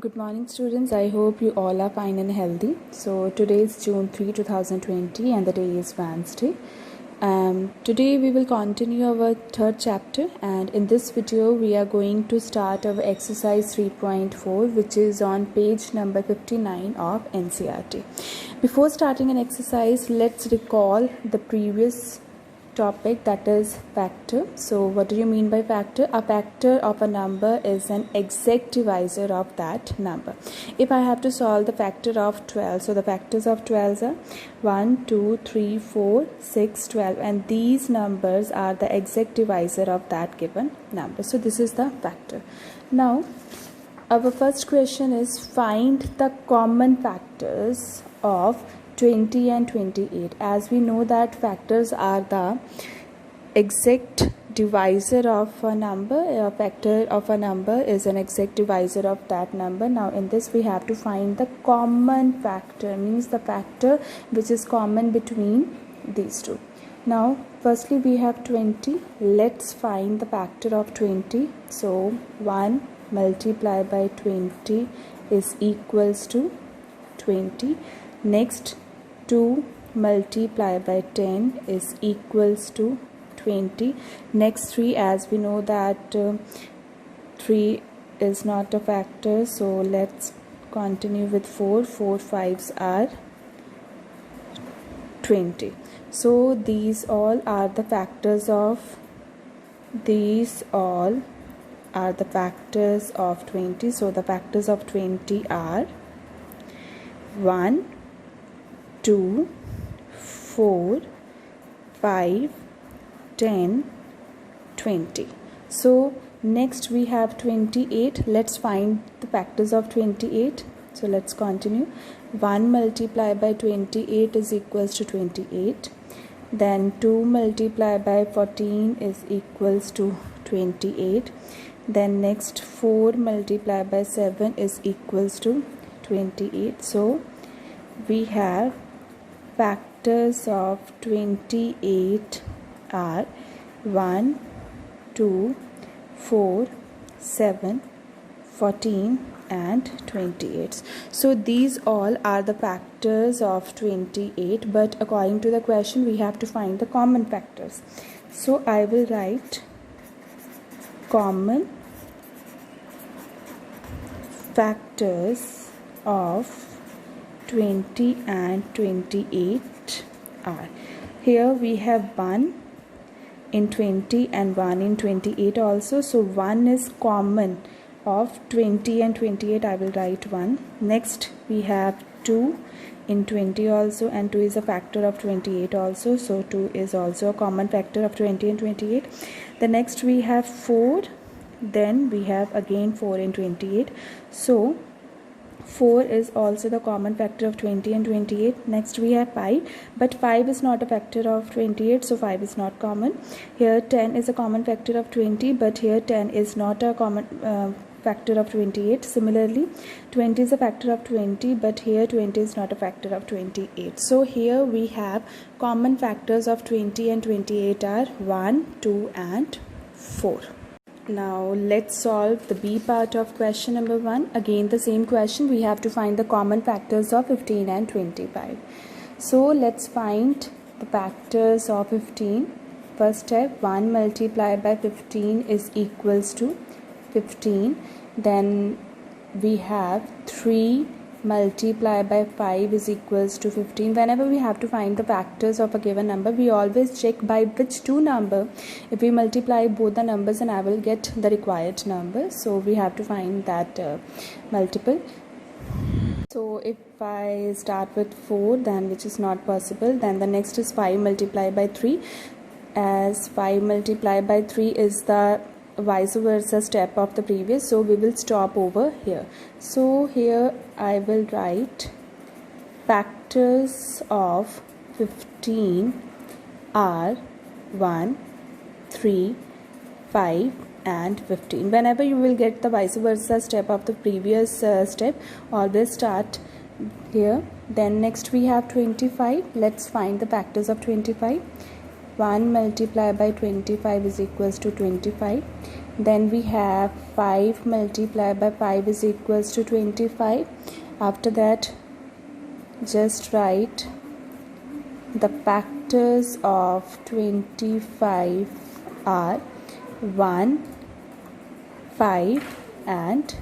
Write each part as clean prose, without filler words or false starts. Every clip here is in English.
Good morning, students. I hope you all are fine and healthy. So today is June 3, 2020 and the day is Wednesday. Today we will continue our third chapter, and in this video we are going to start our exercise 3.4, which is on page number 59 of NCERT. Before starting an exercise, let's recall the previous topic, that is factor. So what do you mean by factor? A factor of a number is an exact divisor of that number. If I have to solve the factor of 12, so the factors of 12 are 1, 2, 3, 4, 6, 12, and these numbers are the exact divisor of that given number. So this is the factor. Now our first question is, find the common factors of 20 and 28. As we know that factors are the exact divisor of a number. A factor of a number is an exact divisor of that number. Now in this we have to find the common factor, means the factor which is common between these two. Now firstly we have 20. Let's find the factor of 20. So 1 multiplied by 20 is equals to 20. Next, 2 multiplied by 10 is equals to 20. Next, 3, as we know that 3 is not a factor, so let's continue with 4. 4 5s are 20. So these all are the factors of 20. So the factors of 20 are 1, 2, 4, 5, 10, 20. So next we have 28. Let's find the factors of 28. So let's continue. 1 multiplied by 28 is equals to 28. Then 2 multiplied by 14 is equals to 28. Then next 4 multiplied by 7 is equals to 28. So we have factors of 28 are 1, 2, 4, 7, 14 and 28. So these all are the factors of 28, but according to the question we have to find the common factors. So I will write common factors of 20 and 28 are. Here we have 1 in 20 and 1 in 28 also. So 1 is common of 20 and 28. I will write 1. Next we have 2 in 20 also, and 2 is a factor of 28 also. So 2 is also a common factor of 20 and 28. The next we have 4. Then we have again 4 in 28. So 4 is also the common factor of 20 and 28. Next we have 5, but 5 is not a factor of 28, so 5 is not common. Here 10 is a common factor of 20, but here 10 is not a common factor of 28. Similarly 20 is a factor of 20, but here 20 is not a factor of 28. So here we have common factors of 20 and 28 are 1, 2 and 4. Now let's solve the B part of question number 1. Again the same question, we have to find the common factors of 15 and 25. So let's find the factors of 15. First step, 1 multiplied by 15 is equals to 15. Then we have 3 multiplied by 5 is equals to 15. Whenever we have to find the factors of a given number, we always check by which two number. If we multiply both the numbers, and I will get the required number. So we have to find that multiple. So if I start with 4, then which is not possible, then the next is 5 multiplied by 3. As 5 multiplied by 3 is the vice versa step of the previous, so we will stop over here. So here I will write factors of 15 are 1, 3, 5 and 15. Whenever you will get the vice versa step of the previous step, always start here. Then next we have 25. Let's find the factors of 25. 1 multiplied by 25 is equals to 25. Then we have 5 multiplied by 5 is equals to 25. After that, just write the factors of 25 are 1, 5 and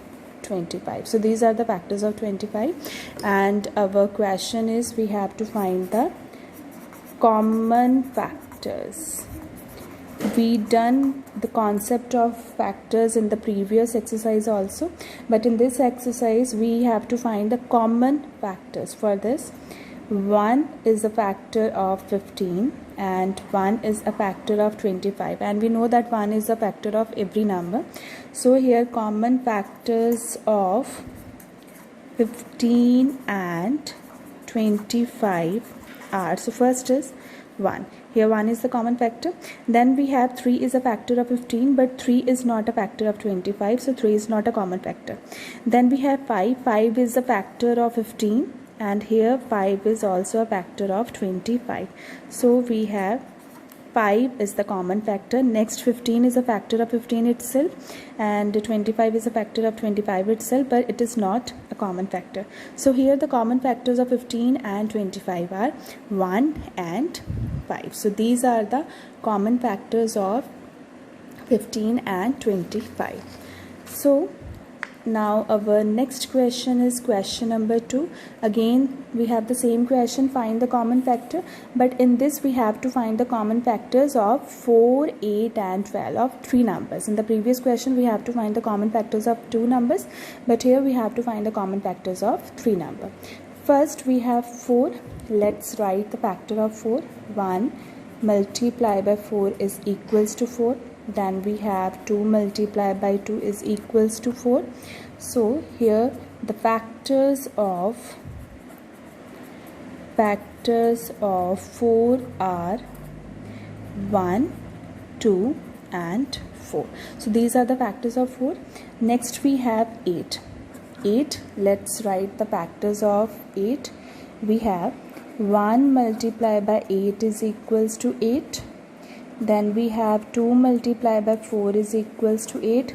25. So these are the factors of 25, and our question is we have to find the common factors. We done the concept of factors in the previous exercise also, but in this exercise we have to find the common factors. For this, 1 is a factor of 15 and 1 is a factor of 25, and we know that 1 is a factor of every number. So here common factors of 15 and 25 are, so first is 1. Here 1 is the common factor. Then we have 3 is a factor of 15, but 3 is not a factor of 25, so 3 is not a common factor. Then we have 5. 5 is a factor of 15, and here 5 is also a factor of 25. So we have 5 is the common factor. Next, 15 is a factor of 15 itself, and 25 is a factor of 25 itself, but it is not a common factor. So here the common factors of 15 and 25 are 1 and 5. So these are the common factors of 15 and 25. So now our next question is question number 2. Again we have the same question, find the common factor, but in this we have to find the common factors of 4, 8 and 12 of 3 numbers. In the previous question we have to find the common factors of 2 numbers, but here we have to find the common factors of 3 numbers. First we have 4. Let's write the factor of 4. 1 multiplied by 4 is equals to 4. Then we have 2 multiplied by 2 is equals to 4. So here the factors of 4 are 1, 2 and 4. So these are the factors of 4. Next we have 8. 8, let's write the factors of 8. We have 1 multiplied by 8 is equals to 8. Then we have 2 multiplied by 4 is equals to 8,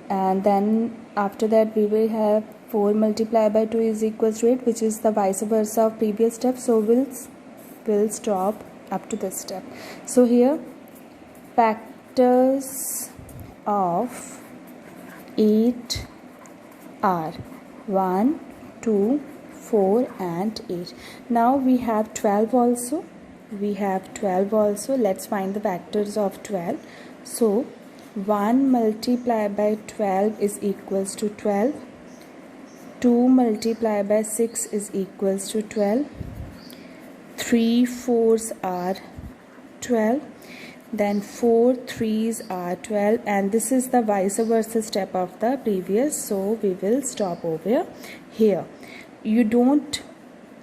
and then after that we will have 4 multiplied by 2 is equals to 8, which is the vice versa of previous step. So we'll stop up to this step. So here factors of 8 are 1, 2, 4 and 8. Now we have 12 also. Let's find the factors of 12. So 1 multiplied by 12 is equals to 12. 2 multiplied by 6 is equals to 12. 3 4s are 12. Then 4 3s are 12, and this is the vice versa step of the previous. So we will stop over here. You don't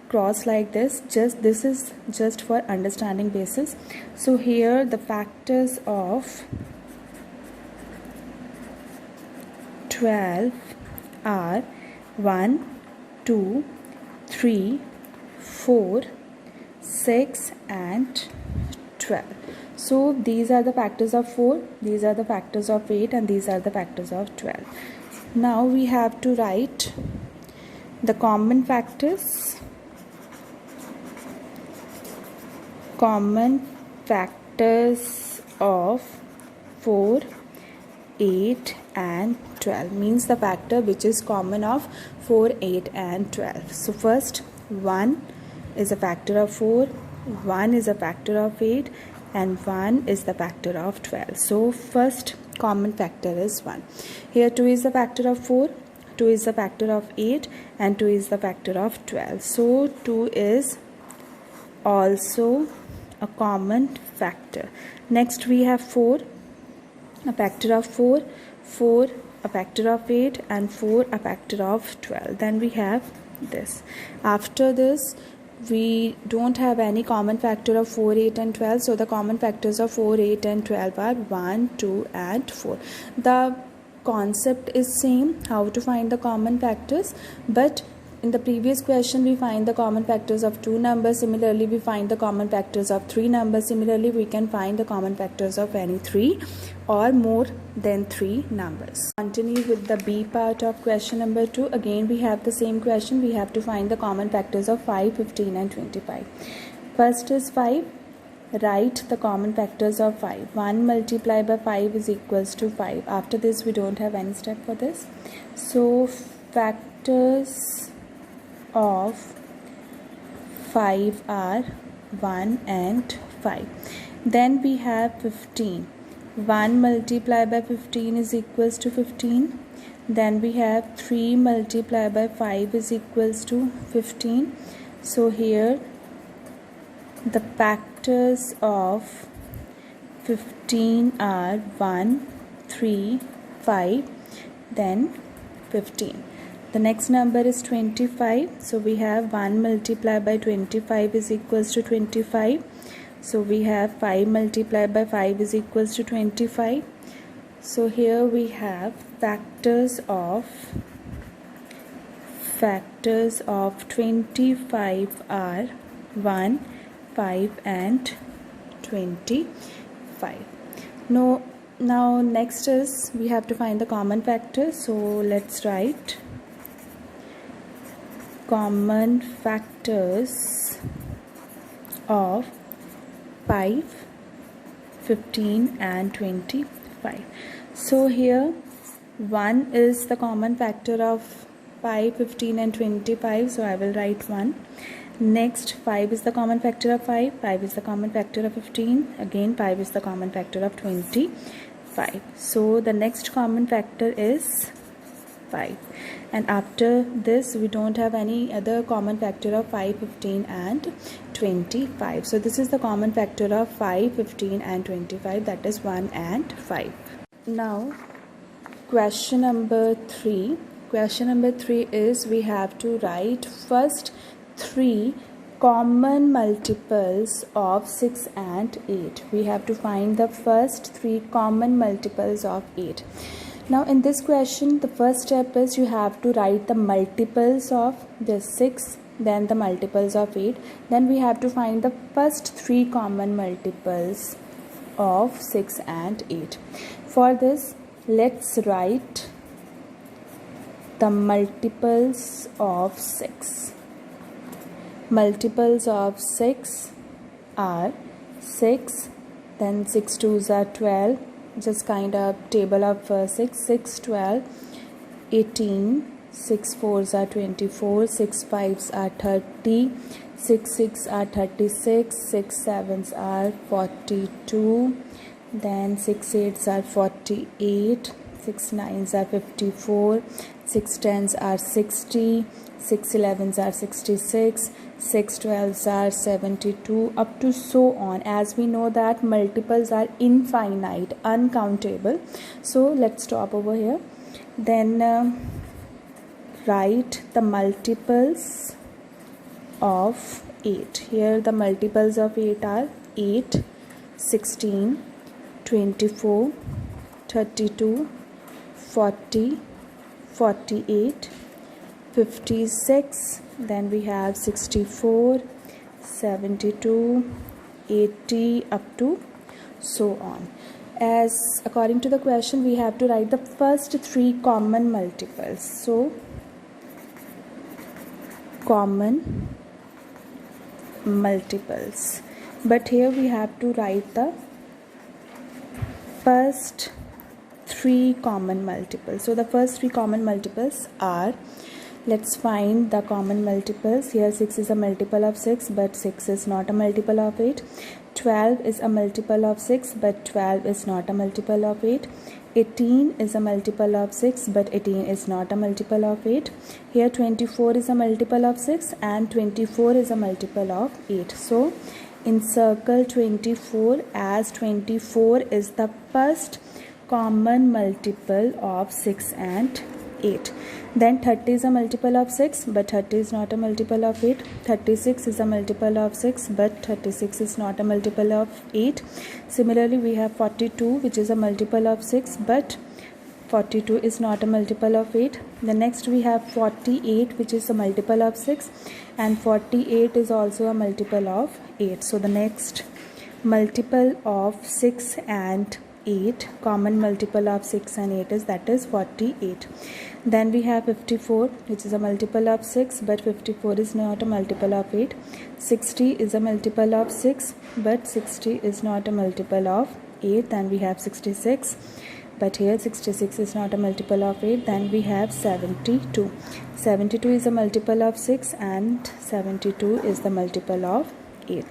cross like this, this is just for understanding basis. So here the factors of 12 are 1, 2, 3, 4, 6 and 12. So these are the factors of 4, these are the factors of 8, and these are the factors of 12. Now we have to write the common factors. Common factors of 4, 8 and 12 means the factor which is common of 4, 8 and 12. So first 1 is a factor of 4, 1 is a factor of 8 and 1 is the factor of 12. So first common factor is 1. Here 2 is the factor of 4, 2 is the factor of 8 and 2 is the factor of 12. So 2 is also a common factor. Next we have 4, a factor of 4, 4 a factor of 8 and 4 a factor of 12. Then we have this. After this we don't have any common factor of 4, 8 and 12. So the common factors of 4, 8 and 12 are 1, 2 and 4. The concept is same, how to find the common factors, but in the previous question we find the common factors of two numbers. Similarly, we find the common factors of three numbers. Similarly, we can find the common factors of any three or more than three numbers. Continue with the B part of question number 2. Again, we have the same question. We have to find the common factors of 5, 15 and 25. First is 5. Write the common factors of 5. 1 multiplied by 5 is equals to 5. After this, we don't have any step for this. So, factors of 5 are 1 and 5. Then we have 15. 1 multiplied by 15 is equals to 15. Then we have 3 multiplied by 5 is equals to 15. So here the factors of 15 are 1, 3, 5, then 15. The next number is 25. So we have 1 multiplied by 25 is equals to 25. So we have 5 multiplied by 5 is equals to 25. So here we have factors of 25 are 1, 5 and 25. Now next is we have to find the common factors. So let's write common factors of 5, 15 and 25. So here 1 is the common factor of 5, 15 and 25. So I will write 1. Next 5 is the common factor of 5. 5 is the common factor of 15. Again 5 is the common factor of 25. So the next common factor is 5. And after this we don't have any other common factor of 5, 15 and 25. So this is the common factor of 5, 15 and 25, that is 1 and 5. Now question number 3. Question number 3 is we have to write first 3 common multiples of 6 and 8. We have to find the first 3 common multiples of 8. Now in this question the first step is you have to write the multiples of this 6, then the multiples of 8. Then we have to find the first 3 common multiples of 6 and 8. For this, let's write the multiples of 6. Multiples of 6 are 6, then 6 2s are 12. Just kind of table of 6, 6, 12, 18, 6 4s are 24, 6 5s are 30, 6 6 are 36, 6 7s are 42, then 6 8s are 48, 6 9s are 54, 6 10s are 60, 6 11s are 66, 6 12s are 72, up to so on. As we know that multiples are infinite, uncountable. So let's stop over here. Then write the multiples of 8. Here the multiples of 8 are 8, 16, 24, 32, 40, 48, 56, then we have 64, 72, 80, up to so on. As according to the question we have to write the first 3 common multiples. So common multiples, but here we have to write the first 3 common multiples. So the first 3 common multiples are, let's find the common multiples. Here 6 is a multiple of 6, but 6 is not a multiple of 8. 12 is a multiple of 6, but 12 is not a multiple of 8. 18 is a multiple of 6, but 18 is not a multiple of 8. Here 24 is a multiple of 6 and 24 is a multiple of 8. So encircle 24 as 24 is the first common multiple of 6 and 8. Then 30 is a multiple of 6, but 30 is not a multiple of 8. 36 is a multiple of 6, but 36 is not a multiple of 8. Similarly, we have 42, which is a multiple of 6, but 42 is not a multiple of 8. The next we have 48, which is a multiple of 6, and 48 is also a multiple of 8. So the next multiple of 6 and 8, common multiple of 6 and 8 is, that is 48. Then we have 54, which is a multiple of 6, but 54 is not a multiple of 8. 60 is a multiple of 6, but 60 is not a multiple of 8. Then we have 66, but here 66 is not a multiple of 8. Then we have 72. 72 is a multiple of 6, and 72 is the multiple of 8.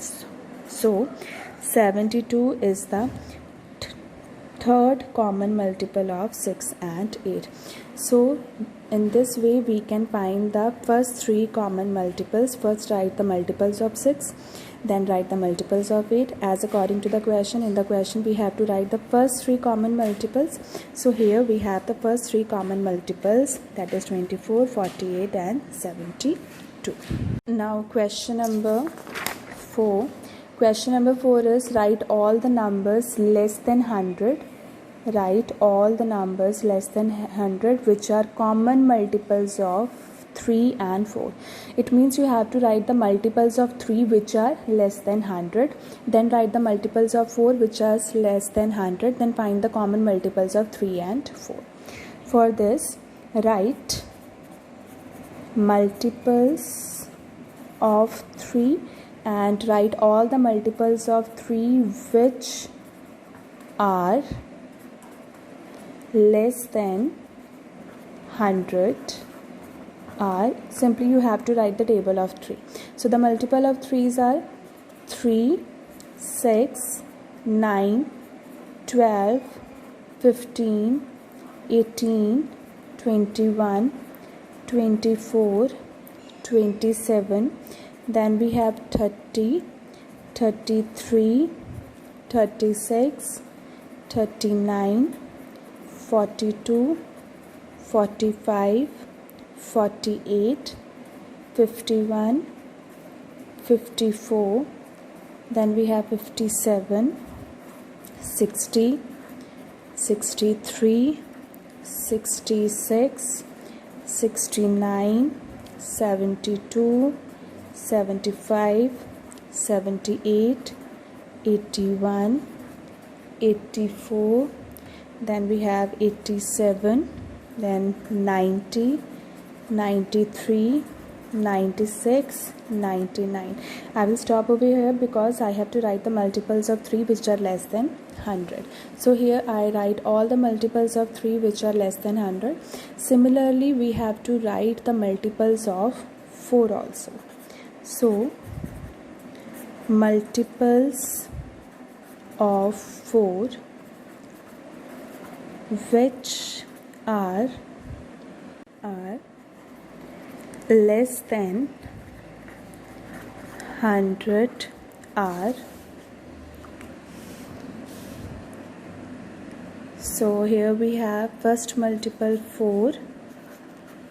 So 72 is the third common multiple of 6 and 8. So in this way we can find the first three common multiples. First write the multiples of 6, then write the multiples of 8 as according to the question. In the question we have to write the first three common multiples. So here we have the first three common multiples, that is 24, 48 and 72. Now question number 4. Question number 4 is, write all the numbers less than 100. Write all the numbers less than 100 which are common multiples of 3 and 4. It means you have to write the multiples of 3 which are less than 100. Then write the multiples of 4 which are less than 100. Then find the common multiples of 3 and 4. For this, write multiples of 3 and write all the multiples of 3 which are less than 100 are, simply you have to write the table of 3. So the multiple of 3's are 3, 6, 9, 12, 15, 18, 21, 24, 27. Then we have 30, 33, 36, 39, 42, 45, 48, 51, 54. Then we have 57, 60, 63, 66, 69, 72, 75, 78, 81, 84. Then we have 87, then 90, 93, 96, 99. I will stop over here because I have to write the multiples of 3 which are less than 100. So here I write all the multiples of 3 which are less than 100. Similarly, we have to write the multiples of 4 also. So multiples of 4 which are less than 100 are, so here we have first multiple 4,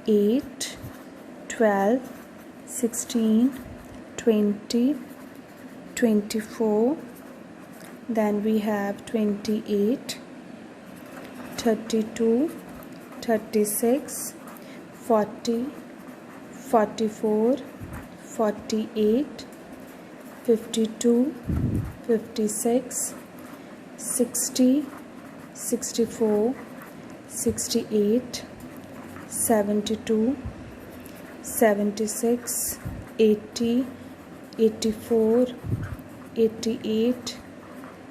8, 12, 16, 20, 24. Then we have 28, 32, 36, 40, 44, 48, 52, 56, 60, 64, 68, 72, 76, 80, 84, 88,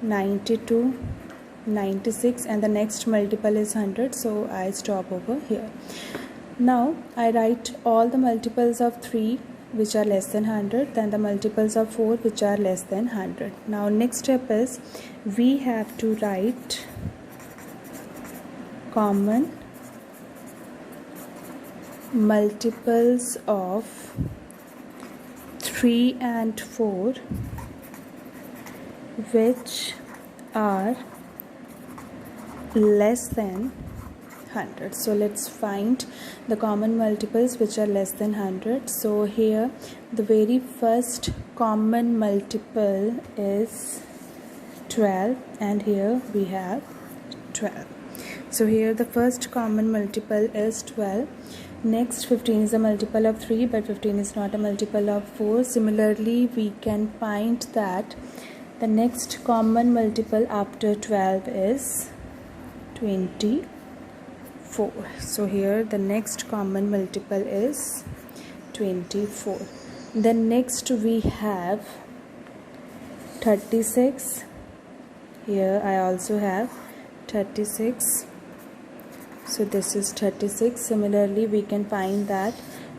92, 96, and the next multiple is 100, so I stop over here. Now I write all the multiples of 3 which are less than 100, then the multiples of 4 which are less than 100. Now next step is we have to write common multiples of 3 and 4 which are less than 100. So let's find the common multiples which are less than 100. So here the very first common multiple is 12, and here we have 12. So here the first common multiple is 12. Next, 15 is a multiple of 3, but 15 is not a multiple of 4. Similarly, we can find that the next common multiple after 12 is 24. So here the next common multiple is 24. Then next we have 36. Here I also have 36. So this is 36. Similarly, we can find that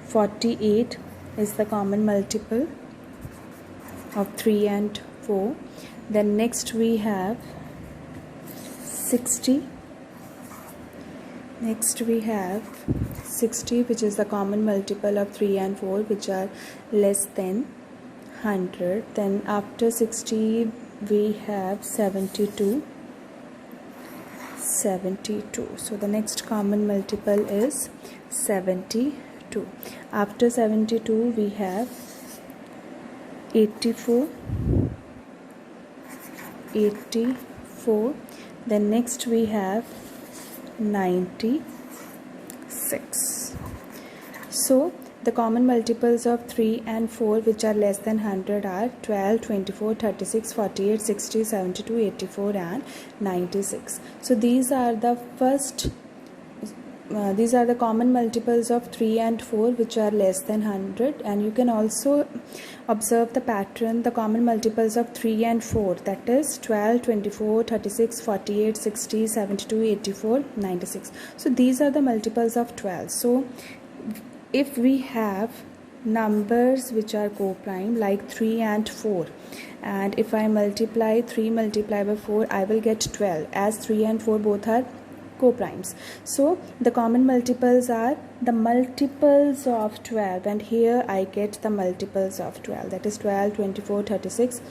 48 is the common multiple of 3 and 4. Then next we have 60. Next we have 60, which is the common multiple of 3 and 4, which are less than 100. Then after 60 we have 72. So the next common multiple is 72. After 72 we have 84. Then next we have 96. So the common multiples of 3 and 4 which are less than 100 are 12, 24, 36, 48, 60, 72, 84 and 96. So these are the common multiples of 3 and 4 which are less than 100, and you can also observe the pattern, the common multiples of 3 and 4, that is 12, 24, 36, 48, 60, 72, 84, 96. So these are the multiples of 12. So if we have numbers which are co-prime like 3 and 4, and if I multiply 3 multiplied by 4, I will get 12, as 3 and 4 both are co-primes. So the common multiples are the multiples of 12, and here I get the multiples of 12, that is 12, 24, 36,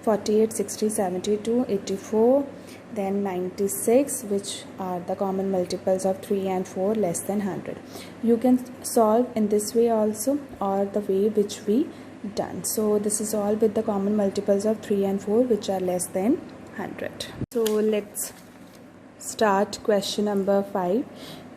48, 60, 72, 84, then 96, which are the common multiples of 3 and 4 less than 100. You can solve in this way also, or the way which we done. So this is all with the common multiples of 3 and 4 which are less than 100. So let's start question number 5.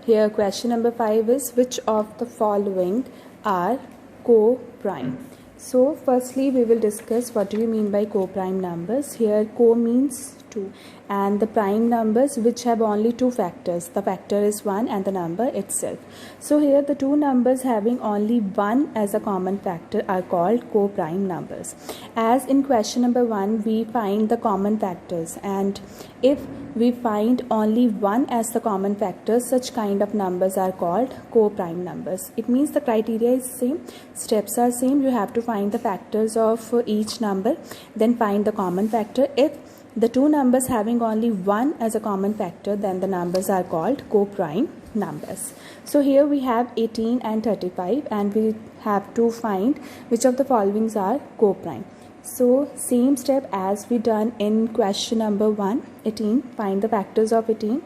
Here question number 5 is, which of the following are co-prime? So firstly we will discuss what do we mean by co-prime numbers. Here co means 2, and the prime numbers which have only 2 factors, the factor is 1 and the number itself. So here the 2 numbers having only 1 as a common factor are called co-prime numbers. As in question number 1 we find the common factors, and if we find only 1 as the common factor, such kind of numbers are called co-prime numbers. It means the criteria is same, steps are same. You have to find the factors of each number, then find the common factor. If the 2 numbers having only 1 as a common factor, then the numbers are called co-prime numbers. So here we have 18 and 35, and we have to find which of the followings are co-prime. So same step as we done in question number 1. 18, find the factors of 18.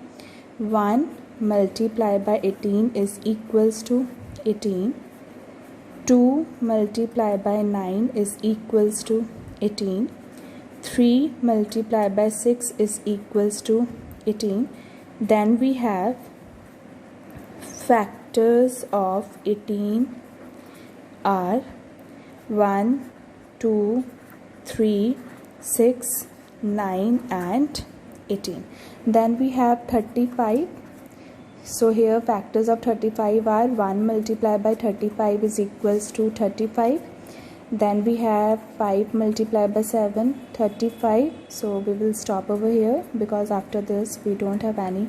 1 multiplied by 18 is equals to 18. 2 multiplied by 9 is equals to 18. 3 multiplied by 6 is equals to 18. Then we have factors of 18 are 1, 2, 3, 6, 9 and 18. Then we have 35. So here factors of 35 are 1 multiplied by 35 is equals to 35. Then we have 5 multiplied by 7, 35. So we will stop over here, because after this we don't have any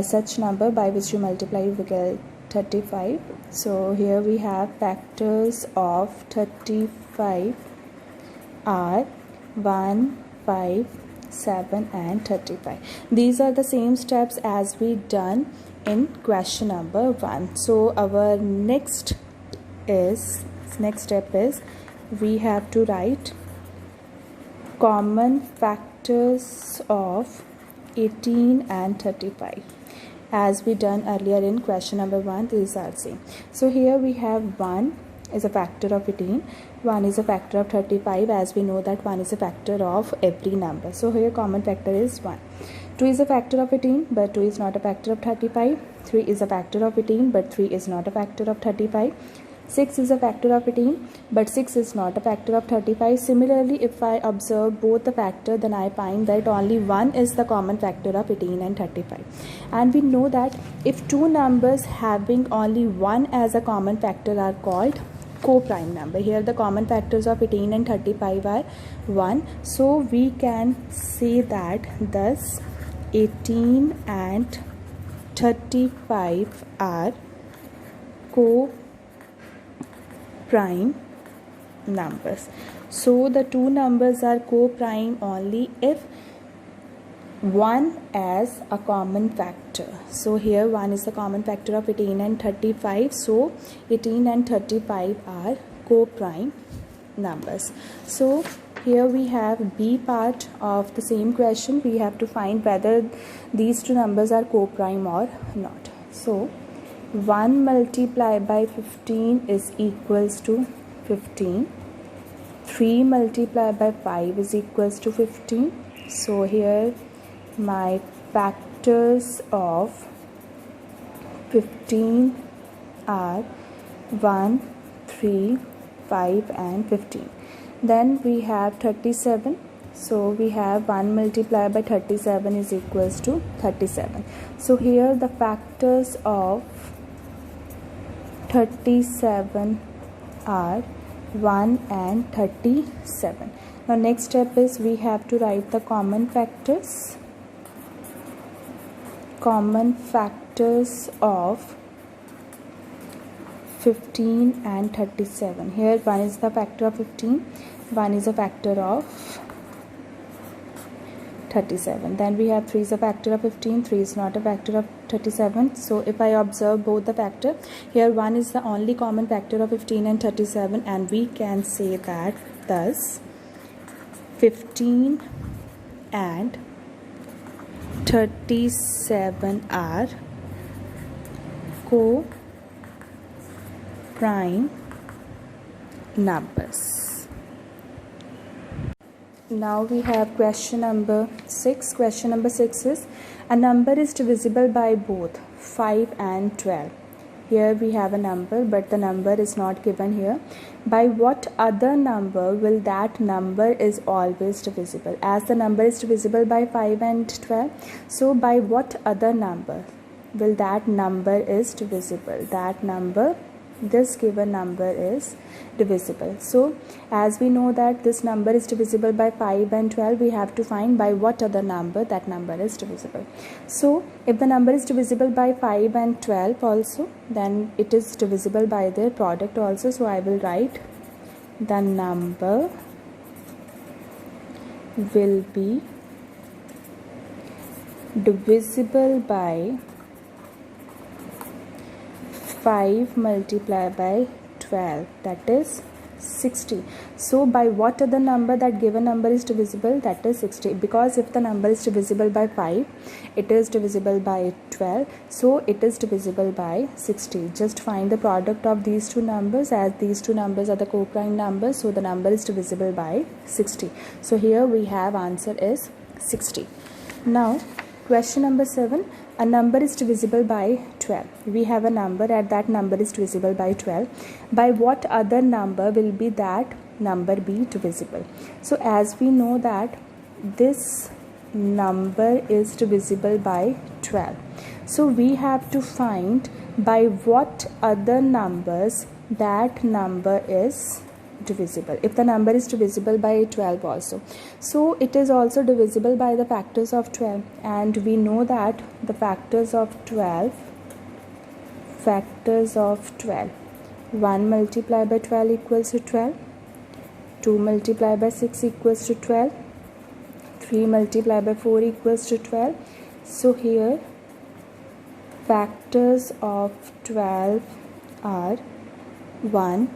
such number by which you multiply you will get 35. So here we have factors of 35 are 1, 5, 7 and 35. These are the same steps as we done in question number 1. So our next step is we have to write common factors of 18 and 35. As we done earlier in question number 1, these are same. So here we have 1 is a factor of 18, 1 is a factor of 35, as we know that 1 is a factor of every number. So here common factor is 1. 2 is a factor of 18, but 2 is not a factor of 35. 3 is a factor of 18, but 3 is not a factor of 35. 6 is a factor of 18, but 6 is not a factor of 35. Similarly, if I observe both the factor, then I find that only 1 is the common factor of 18 and 35. And we know that if two numbers having only 1 as a common factor are called co-prime number. Here the common factors of 18 and 35 are 1. So we can say that thus 18 and 35 are co-prime numbers. So the two numbers are co-prime only if 1 as a common factor. So here 1 is the common factor of 18 and 35. So 18 and 35 are co-prime numbers. So here we have B part of the same question. We have to find whether these two numbers are co-prime or not. So 1 multiplied by 15 is equals to 15. 3 multiplied by 5 is equals to 15. So here my factors of 15 are 1, 3, 5 and 15. Then we have 37. So we have 1 multiplied by 37 is equals to 37. So here the factors of 37 are 1 and 37. Now next step is we have to write the common factors. Common factors of 15 and 37. Here 1 is the factor of 15, 1 is a factor of 37. Then we have 3 is a factor of 15, 3 is not a factor of 37. So if I observe both the factor, here 1 is the only common factor of 15 and 37, and we can say that thus 15 and 37 are co-prime numbers. Now we have question number 6. Question number 6 is a number is divisible by both 5 and 12. Here we have a number, but the number is not given here. By what other number will that number is always divisible? As the number is divisible by 5 and 12, so by what other number will that number is divisible? That number, this given number is divisible. So as we know that this number is divisible by 5 and 12, we have to find by what other number that number is divisible. So if the number is divisible by 5 and 12 also, then it is divisible by their product also. So I will write the number will be divisible by 5 multiplied by 12, that is 60. So by what other number that given number is divisible? That is 60. Because if the number is divisible by 5, it is divisible by 12, so it is divisible by 60. Just find the product of these two numbers, as these two numbers are the co-prime numbers, so the number is divisible by 60. So here we have answer is 60. Now question number 7. A number is divisible by 12. We have a number and that number is divisible by 12. By what other number will be that number be divisible? So as we know that this number is divisible by 12. So we have to find by what other numbers that number is divisible. If the number is divisible by 12 also, so it is also divisible by the factors of 12, and we know that the factors of 12, 1 multiplied by 12 equals to 12, 2 multiplied by 6 equals to 12, 3 multiplied by 4 equals to 12. So here factors of 12 are 1,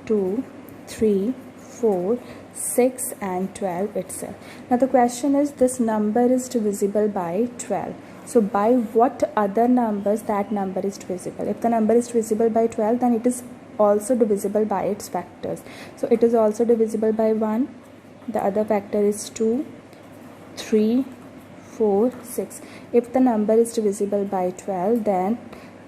2, 3, 4, 6 and 12 itself. Now the question is, this number is divisible by 12. So by what other numbers that number is divisible? If the number is divisible by 12, then it is also divisible by its factors. So it is also divisible by 1, the other factor is 2, 3, 4, 6. If the number is divisible by 12, then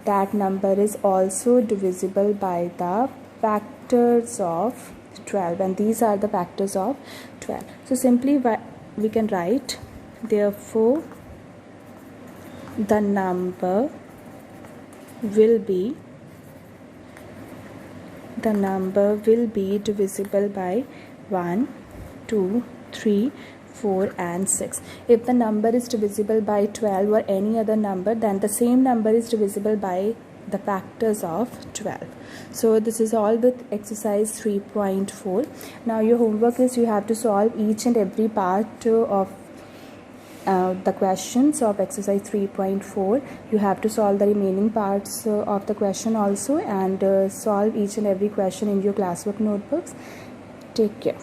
that number is also divisible by the factors of 12, and these are the factors of 12. So simply we can write, therefore the number will be divisible by 1, 2, 3, 4 and 6. If the number is divisible by 12 or any other number, then the same number is divisible by the factors of 12. So this is all with exercise 3.4. Now your homework is you have to solve each and every part of the questions of exercise 3.4. You have to solve the remaining parts of the question also, and solve each and every question in your classwork notebooks. Take care.